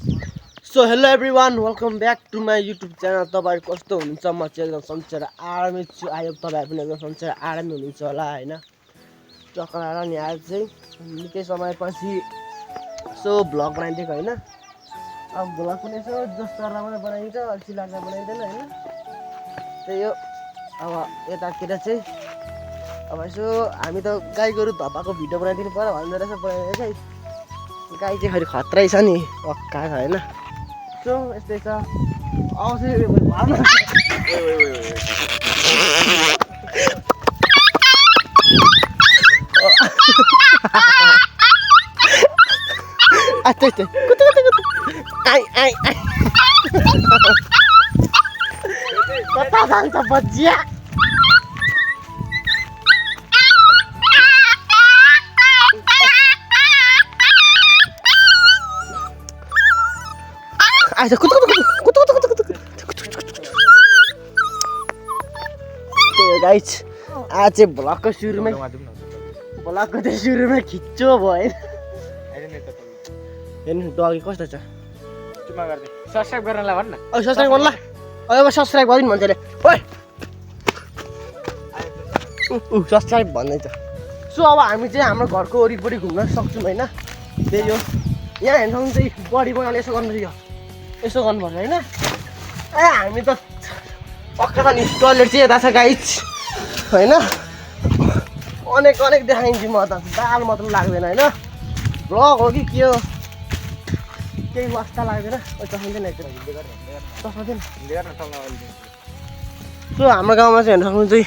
So hello everyone, welcome back to my YouTube channel. तपाईहरु कस्तो हुनुहुन्छ? म चाहिँ एकदम सन्चै र आरामै छु। आई होप तपाईहरु पनि एकदम सन्चै र आरामै हुनुहुन्छ होला हैन। टक्कर नि आज चाहिँ निकै समयपछि भ्लग बनाइदिएको हैन। अब भ्लग पनि यसो जस्तो राम्रो बनाइन्छ, अल्छी लाग्दा बनाइदैन हैन। त्यही हो। अब यतातिर चाहिँ अब यसो हामी त गाई गोरु धपाको भिडियो बनाइदिनु पर्यो भन्दै रहेछ बनाइदिएको चाहिँ गाई चाहिँ खै खत्रै छ नि, पक्का छ हैन। So, यस्तै छ आउँछ भर्न अच्छा अच्छा कुतु कुतु कुतु आई आई आई कता जान्छ बज्जिया आइज कुतु कुतु कुतु कुतु कुतु कुतु गाइस आज चाहिँ भ्लगको सुरुमै खिच्चो भयो हेर्नु डगी कस्तो छ सब्स्क्राइब गर्नलाई भन्न सब्स्क्राइब गर्नु ल अब सब्स्क्राइब गरिन् भन्छले ओइ सब्स्क्राइब भन्दैछ। सो अब हामी चाहिँ हाम्रो घरको वरिपरि घुम्न सक्छौँ हैन। त्यही हो यहाँ हेर्नु चाहिँ बडी बनाउनु यसो गर्नु यसो गर्नुपर्छ हैन। ए हामी त पक्का त नि टोयलेट चाहिँ यता छ गाइस हैन। अनेक अनेक देखाइन्छु म त दाल मात्र लाग्दैन हैन। भ्लग हो कि के हो केही वास्ता लाग्दैन। चस्मादैन सो हाम्रो गाउँमा चाहिँ हेर्नु सक्नु चाहिँ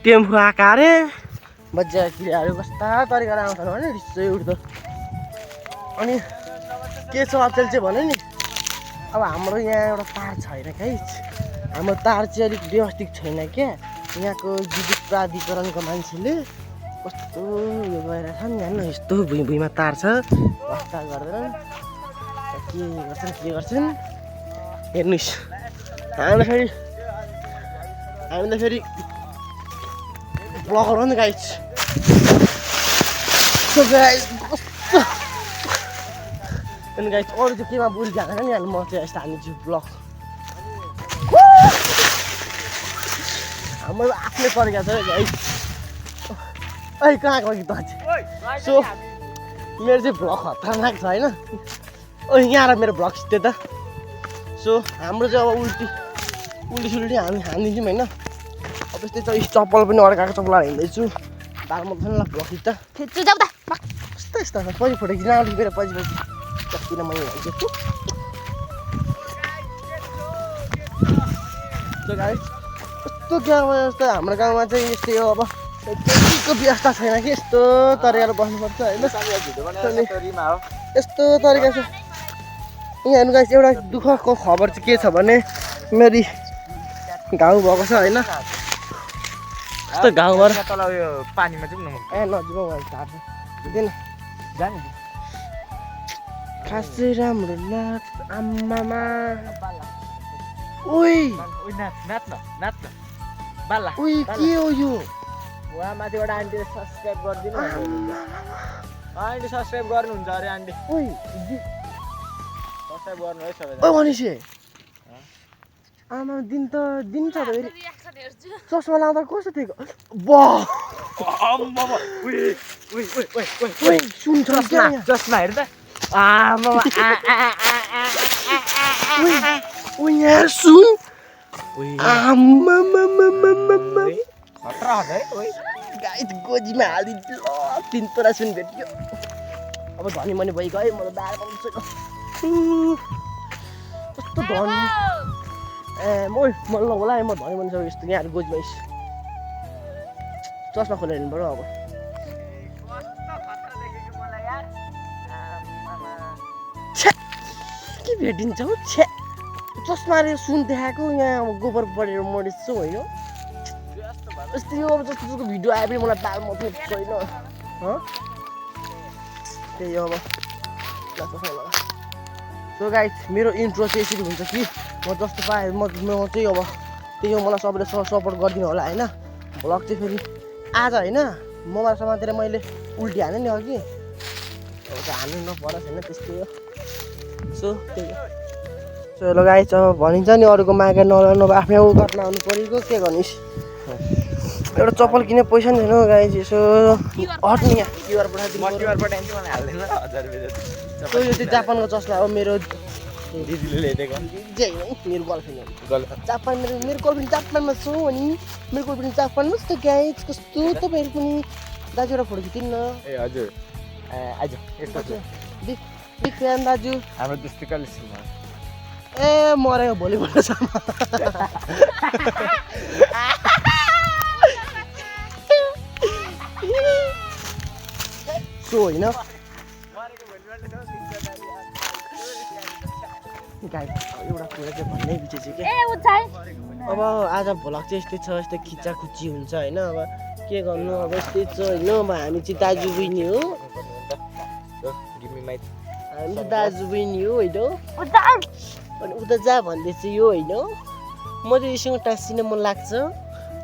टेम्पो आएको अरे बज्जा किराहरू कस्ता तरिकाले आउँछन् भने रिसै उठ्दो। अनि के छ अचेल चाहिँ भने नि अब हाम्रो यहाँ एउटा तार छैन गाइस। हाम्रो तार चाहिँ अलिक व्यवस्थित छैन क्या। यहाँको विद्युत प्राधिकरणको मान्छेले कस्तो उयो गरेर छ नि हेर्नु यस्तो भुइँमा तार छ वास्ता गर्दैन के गर्छन् हेर्नुहोस्। हामीलाई फेरि ब्लगर हो नि गाइस। सो गाइस कस्तो अनि गाइस अरू चाहिँ केमा बुझि जाँदैन नि म चाहिँ यस्तो हाल्छु ब्लग। हाम्रो आफ्नै तरिका छ गाइस। ऐ कहाँ गयो त सो मेरो चाहिँ भ्लग खतरनाक छ हैन। ओ यहाँ र मेरो भ्लग सिधै त। सो हाम्रो चाहिँ अब उल्टी सुल्टी हामी हानिदिन्छौँ हैन। अब यस्तै छ चप्पल पनि अर्काको चप्पल हिँड्दैछु दाल मात्र ल भ्लग त खिच्छु जाऊ त कस्तो यस्तो पछि फोटो खिच्न आउँछ मेरो पछि किन मैले हाल्छु। सो गाइस कस्तो गाउँमा जस्तो हाम्रो गाउँमा चाहिँ यस्तै हो। अब त्यतिको व्यवस्था छैन कि यस्तो तरिकाले बस्नुपर्छ होइन। यस्तो तरिका छ यहाँ हेर्नु गाइस। एउटा दुःखको खबर चाहिँ के छ भने मेरी घाउ भएको छ होइन। यस्तो घाउबाट पानीमा जाउँ न ए नजिक दिएन जाने खासै राम्रो लाग्छ आम्मामा। ओइ नाच्न बाला ओइ के हो यो वहाँ माथिबाट आन्टीले सब्सक्राइब गरिदिनु आन्टी सब्सक्राइब गर्नुहुन्छ अरे आन्टी ओइ सब्सक्राइब गर्नु है सबै ओ भनेपछि आमा दिन त छ त फेरि चस्मा लाउँदा कस्तो थियो सुन चस्मा हेर्नु त यहाँ सुन गाइस गोजीमा हालिदिन्छु ल 3 तोरा सुन भेट्यो। अब धनी मनी भइगयो म त दाल बनाउँछु कस्तो धनी ए मलाई होला म धनी मनी यस्तो यहाँ गोजीमा चस्मा खोलेर हिँड्नु पर्यो। अब के भेटिन्छ हौ छ्या चस्माले सुन देखाएको यहाँ गोबर बढेर मरेछु होइन। यस्तै हो अब जस्तो भिडियो आए पनि मलाई दाल मात्रै छैन त्यही हो अब। सो गाइस मेरो इन्ट्रो चाहिँ यसरी हुन्छ कि म जस्तो पाएँ म चाहिँ अब त्यही हो। मलाई सबैले सपोर्ट गरिदिनु होला होइन। भ्लग चाहिँ फेरि आज होइन मोबाइल समातेर मैले उल्टी हाने नि अघि हान्नु नपरोस् होइन त्यस्तै हो। सो सो हेलो गाइस अब भनिन्छ नि अरूको मागेर नलानु अब आफ्नै उ गर्न आउनु परेको के गर्निस् एउटा चप्पल किने पैसा नि छैन गाइस यसो हट्ने यहाँ क्युआर पठाइदिनु म क्युआर पठाइदिन्छु मलाई हाल्दैन 1000 रुपैयाँ त्यो यो जापानको चस्मा हो मेरो दिदीले ल्याइदिएको जै नै मेरो गर्लफ्रेन्ड जापान मेरो गर्लफ्रेन्ड जापानमा छु अनि मेरो गर्लफ्रेन्ड जापानमा छ गाइस कस्तो तपाईँहरू पनि दाजु एउटा फोटो खिचिन् न ए हजुर आज यस्तो छ बिग फ्यान दाजु हाम्रो त्यस्तै कलेजमा ए मरेको भोलिपल्टसम्म सो होइन एउटा कुरा चाहिँ भन्नै बिर्सेछु कि अब आज भ्लग चाहिँ यस्तै छ यस्तै खिचाखुची हुन्छ होइन अब के गर्नु अब यस्तै छ होइन अब हामी चाहिँ दाजु बहिनी हो हामी चाहिँ दाजु बहिनी हो होइन अनि उता जा भन्दैछ यो होइन म चाहिँ योसँग टाँसिन मन लाग्छ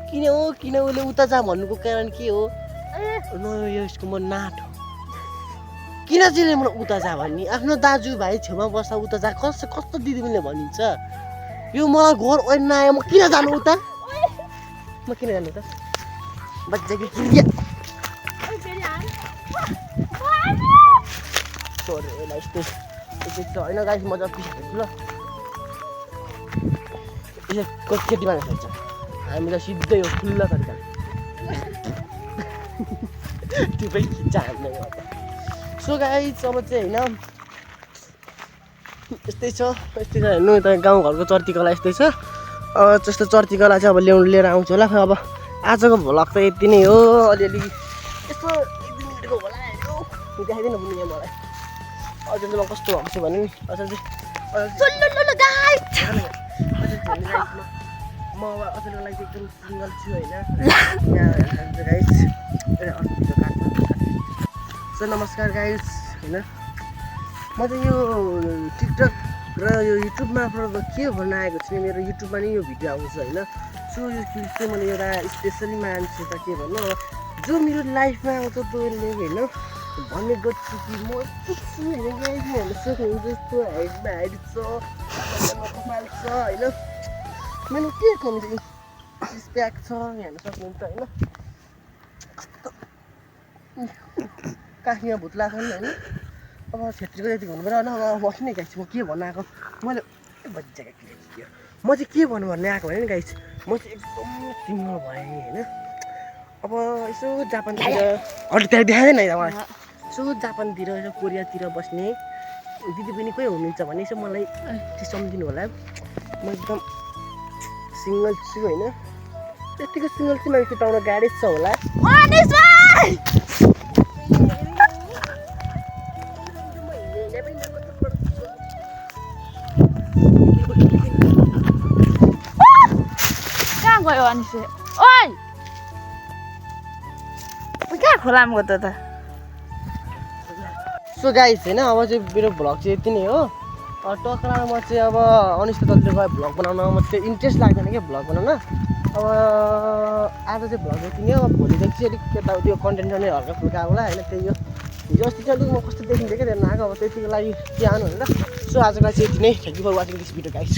किन उसले उता जा भन्नुको कारण के हो न यसको म नाट हो किन चाहिँ मलाई उता जा भन्ने आफ्नो दाजुभाइ छेउमा बस्दा उता जा कस्तो दिदीबहिनीले भनिन्छ यो मलाई घर ओर्न आयो म किन जानु उता म किन जानु उता बच्चा कि किन यस्तो होइन गाइस मजा पिस ल यसो केटी मान्छे खेल्छ हामी त सिधै हो खुल्ला तरिका त्यो पनि खिच्छ हामीलाई सो गाइस अब चाहिँ होइन यस्तै छ हेर्नु यता गाउँघरको चर्तीकला यस्तै छ अब जस्तो चर्तीकला चाहिँ अब लिएर आउँछु होला अब आजको भ्लग त यति नै हो अलिअलि यस्तो 1-2 मिनटको होला देखाइदिनु पुग्ने मलाई अझ चाहिँ म कस्तो भएको छु भने नि अझ चाहिँ म अब अझको लागि एकदम सिङ्गल छु होइन गाइस सो नमस्कार गाइस होइन म चाहिँ यो टिकटक र यो युट्युबमा के भन्न आएको छु मेरो युट्युबमा नै यो भिडियो आउँछ होइन सो यो क्लिप चाहिँ मैले एउटा स्पेसली मान्छु त के भन्नु जो मेरो लाइफमा आउँछ त्यसले होइन भन्ने गर्छु कि म छु होइन गाइस हेर्न सक्नुहुन्छ यस्तो हाइटमा हाइट छ कपाल छ होइन मेरो के कमी स्प्याक छ हेर्न सक्नुहुन्छ होइन काखीमा भूत लाग्छ नि होइन अब छेत्रीको जति हुनु पऱ्यो होइन अब बस्ने गाइस म के भन्न आएको मैले बच्चाको के म चाहिँ के भन्नु भन्ने आएको भने नि गाइस म चाहिँ एकदम सिङ्गल भएँ होइन अब यसो जापानतिर अरू त्यहाँ देखाएन मलाई यसो जापानतिर यसो कोरियातिर बस्ने दिदीबहिनी कोही हुनुहुन्छ भने यसो मलाई त्यो सम्झिनु होला म एकदम सिङ्गल छु होइन त्यतिको सिङ्गल चाहिँ मान्छे पाउन गाडी छ होला गयो अनि ओइ कहाँ खोलामा गयो त सो गाइस होइन अब चाहिँ मेरो भ्लग चाहिँ यति नै हो टक्रामा चाहिँ अब अनिष्ट तन्त्र गयो भ्लग बनाउन म चाहिँ इन्ट्रेस्ट लाग्दैन क्या भ्लग बनाउन अब आज चाहिँ भ्लग यति नै हो भोलिदेखि चाहिँ अलिक यताउति यो कन्टेन्ट नै हल्का फुल्का होला होइन त्यही हो हिजो अस्ति चाहिँ अलिक म कस्तो देखिन्थेँ क्या त्यहाँ आएको अब त्यतिको लागि के आउनु होइन सो आजको लागि चाहिँ यति नै thank you for watching this video guys